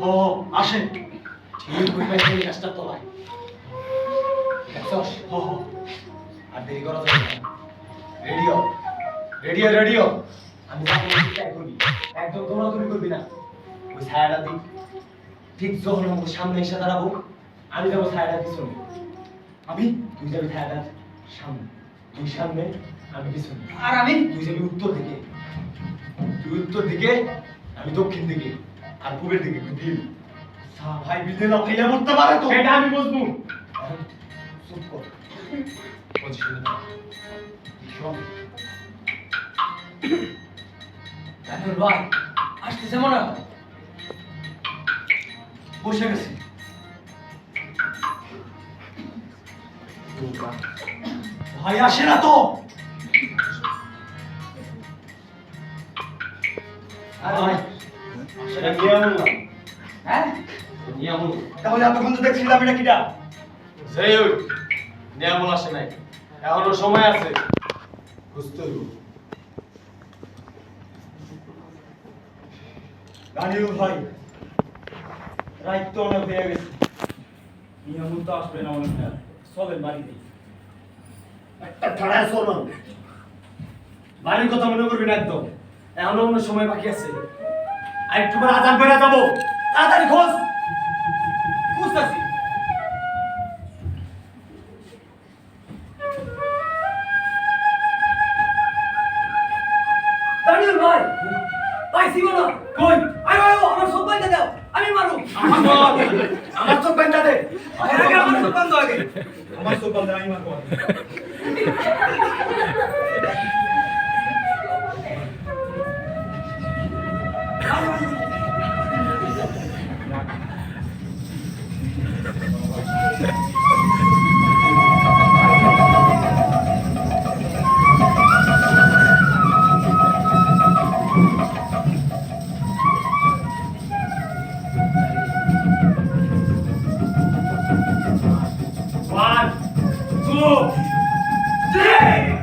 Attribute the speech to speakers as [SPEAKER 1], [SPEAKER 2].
[SPEAKER 1] ও আসেন ঠিক কইবা সেই গাছটা তলায় দেখছস হ হ আর দেরি করা যাবে না রেডিও রেডিও রেডিও আমি যাবো ট্রাই করবি একদম দৌড়াদৌড়ি করবি না ওই ছায়াটা দিক ঠিক যখন আমার সামনে এসে দাঁড়াবো আমি যাবো ছায়াটা পিছনে আমি তুই যাবি ছায়াটার সামনে তুই সামনে আমি পিছনে
[SPEAKER 2] আর আমি
[SPEAKER 1] তুই যাবি উত্তর দিকে তুই উত্তর দিকে আমি দক্ষিণ দিকে আর পূবের দিকে দিল ভাই বিলে না ভাইয়া মরতে পারে তো
[SPEAKER 3] সেটা আমি বুঝবো।
[SPEAKER 1] চুপ কর পজিশনে শোন
[SPEAKER 2] দাদুর ভাই আসতেছে মনে হয়।
[SPEAKER 1] বসে গেছি ভাই আসে না তো ভাই
[SPEAKER 3] সেটা নিয়ে আমল না।
[SPEAKER 2] হ্যাঁ
[SPEAKER 3] নিয়ে আমল।
[SPEAKER 1] তাহলে এতক্ষণ তো দেখছিলাম এটা কিটা
[SPEAKER 3] সেই ওই নিয়ে আমল আসে নাই। এখনো সময় আছে।
[SPEAKER 1] বুঝতে হইব রানিও ভাই রাইট তো অনেক হয়ে গেছে নিয়ম তো আসবে না অনেক চলেন বাড়িতে একটা ঠাড়ায় চলুন বাড়ির কথা মনে করবি না একদম এখনো অন্য সময় বাকি আছে আর একটু পরে আজান করে যাবো তাড়াতাড়ি খোঁজ বুঝতেছি
[SPEAKER 2] দাদুর ভাই পাইছি মনে হয়।
[SPEAKER 1] কই
[SPEAKER 2] আয় আয় আমার সব বাইতে দাও আমি মারু
[SPEAKER 1] আমার চোখ বেঁধা দে
[SPEAKER 2] আগে আমার সব বন্ধ আগে
[SPEAKER 1] আমার চোখ বেঁধা আমি মারবো One, two, three.